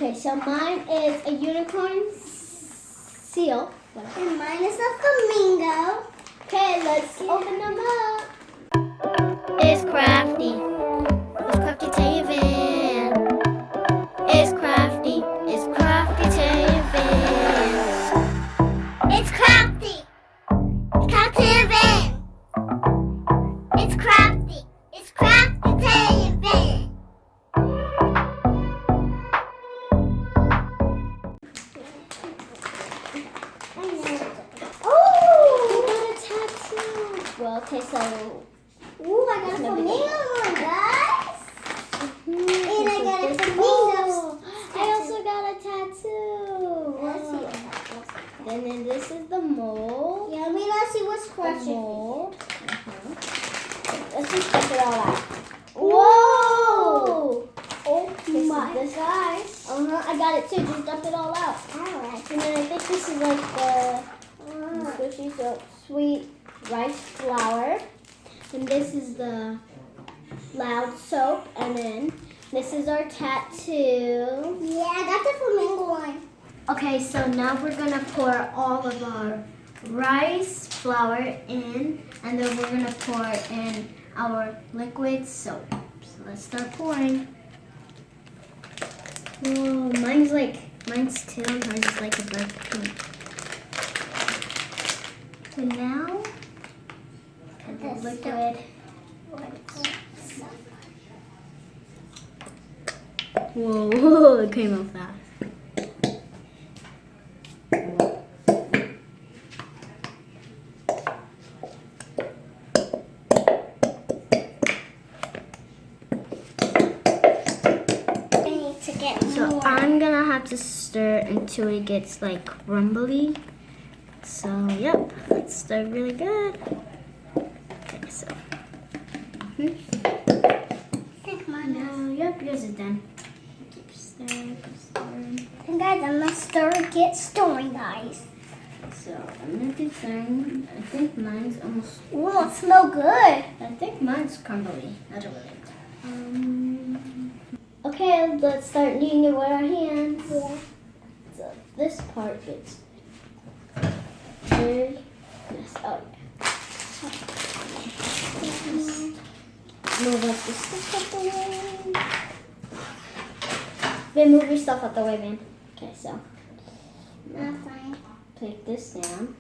Okay, so mine is a unicorn seal. And mine is a flamingo. Okay, let's open them up. It's Crafty. It's Crafty Tae Van. It's Crafty. It's Crafty Tae Van. It's crafty. It's crafty van. It's crafty. It's crafty van. Well, okay, so Ooh, I got a flamingo one, guys. And I got a flamingo. I also got a tattoo. Let's see. And then this is the mold. Yeah, we gotta see what's The crushing. mold. Let's just check it all out. Whoa! Oh This my is this. gosh. I got it too. Just dump it all out. Alright. And then I think this is like the squishy so sweet rice flour. And this is the loud soap. And then this is our tattoo. Yeah, I got the flamingo one. Okay, so now we're gonna pour all of our rice flour in, and then we're gonna pour in our liquid soap. So let's start pouring. Whoa, mine's teal and hers is like a dark pink. So now, add the liquid. Whoa, it came out fast. So I'm gonna have to stir until it gets like crumbly. So yep, let's stir really good. Okay, so. Now, yep, yours is done. Keep stirring, keep stirring. And guys, I'm gonna stir it, get stirring, guys. So I'm gonna keep stirring. I think mine's almost. Ooh, it smells good. I think mine's crumbly. I don't really. Okay, let's start kneading it with our hands. Yeah. So this part gets very messed up. Move up the stuff out the way. Then move your stuff out the way, man. Okay, so That's fine. take this down.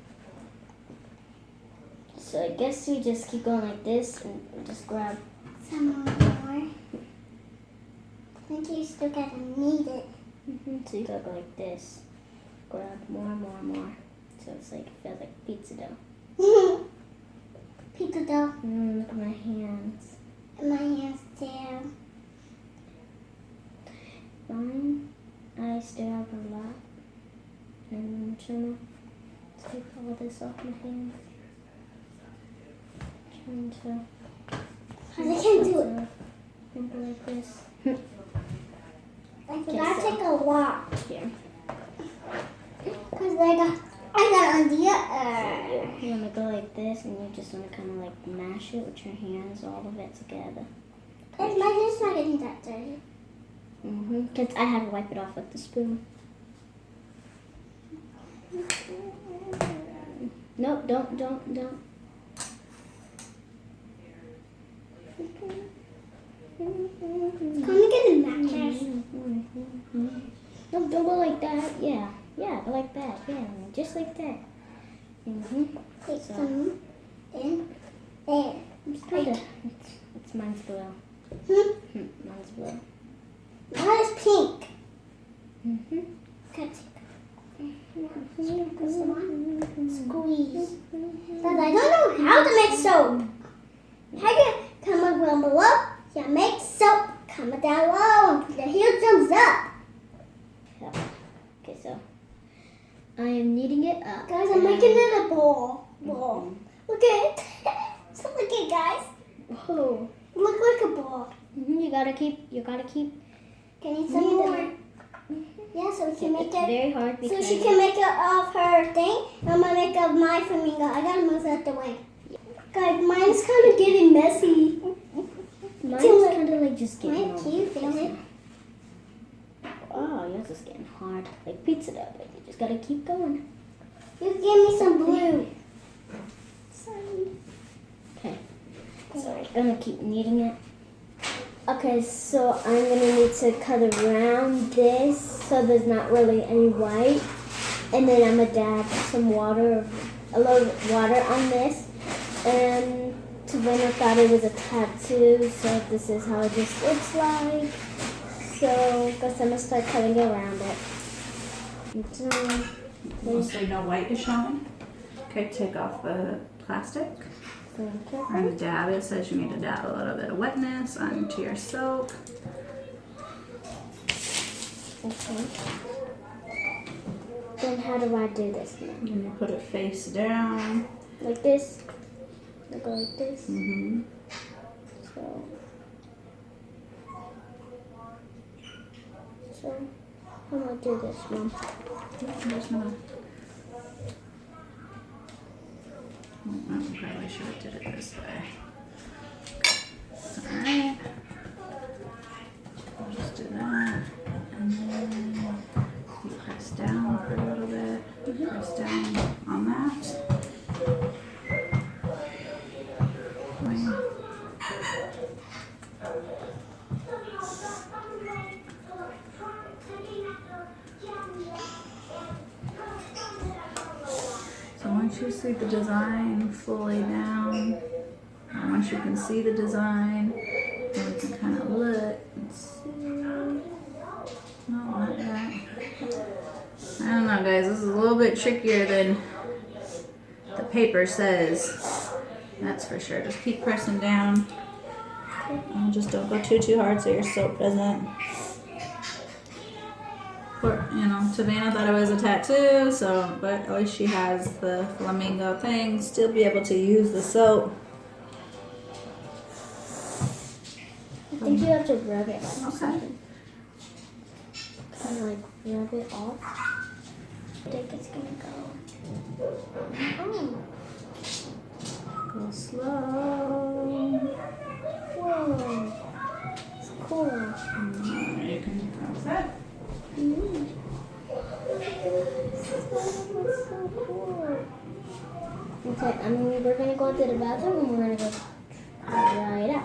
So I guess we just keep going like this and just grab. Some more. I think you still gotta knead it. So you go like this. Grab more. So it's like, it feels like pizza dough. Pizza dough. Look at my hands. And my hands too. Mine, I still have a lot. And I'm trying to take all this off my hands. Trying to. I can't do it. Go like this. I forgot to take a lot. Here. Because I got an idea. You want to go like this, and you just want to kind of like mash it with your hands, all of it together. Because my hand's not getting that dirty. Because I had to wipe it off with the spoon. Nope, don't. Can we get a mattress? No, don't go like that. Yeah, go like that. Yeah, just like that. Take some in there. It's mine's blue. Mine's blue. Mine is pink. Good. Squeeze. But I don't know how to make soap. How you comment down below? Yeah, make soap. Comment down below and put the huge thumbs up. Okay, so I am kneading it up. Guys, I'm making it a ball. Look at it. So look at it, guys. Whoa. Look like a ball. You gotta keep. Can you some more? Yeah, so we can make It's it. very hard So because she can make it off her thing. I'm gonna make up my flamingo. I gotta move it out the way. Guys, mine's kind of getting messy. mine's kind of like just getting Mine's all cute, this isn't it? now. Oh, yours because it's getting hard. Like pizza dough, but you just gotta keep going. You give me some blue. Sorry. Okay. So I'm gonna keep kneading it. Okay, so I'm gonna need to cut around this so there's not really any white. And then I'm gonna dab some water, a little water on this. And Savannah thought it was a tattoo, so this is how it just looks like. So, guess I'm gonna start cutting around it. Mostly no white is showing. Okay, take off the plastic. And dab it. Says you need to dab a little bit of wetness onto your soap. Okay. Then how do I do this now? And you put it face down. Like this? I go like this? Mm-hmm. So how do I do this, Mom? I'm just gonna. I probably should have did it this way. Alright. I'll just do that. And then you press down for a little bit. Press down on that. So once you see the design fully down, and once you can see the design, then we can kind of look and see. No, not that. I don't know, guys. This is a little bit trickier than the paper says. That's for sure. Just keep pressing down. And just don't go too hard so your soap doesn't. Savannah thought it was a tattoo, but at least she has the flamingo thing. Still be able to use the soap. I think you have to rub it like Okay. something. Kind of like rub it off. I think it's gonna go. Oh. Go slow. Whoa. It's cool. You can cross that. So cool. Okay, we're gonna go into the bathroom and we're gonna go try it out.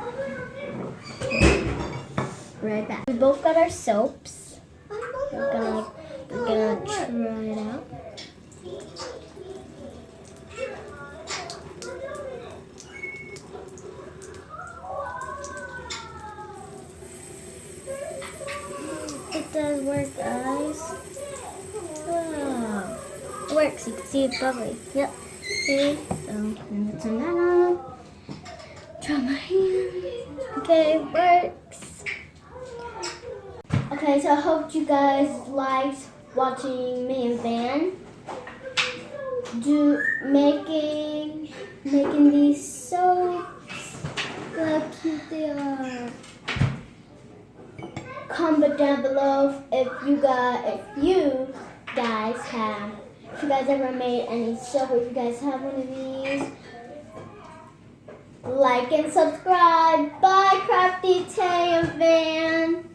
Right back. We both got our soaps. We're gonna try it out. It does work, guys. Wow. It works. You can see it's bubbly. Yep. Okay, so I'm gonna turn that on. Try my hand. Okay, it works. Okay, so I hope you guys liked watching me and Van making these soaps. Look how cute they are. Comment down below if you guys ever made any soap, if you guys have one of these. Like and subscribe. Bye, Crafty Tae and Van.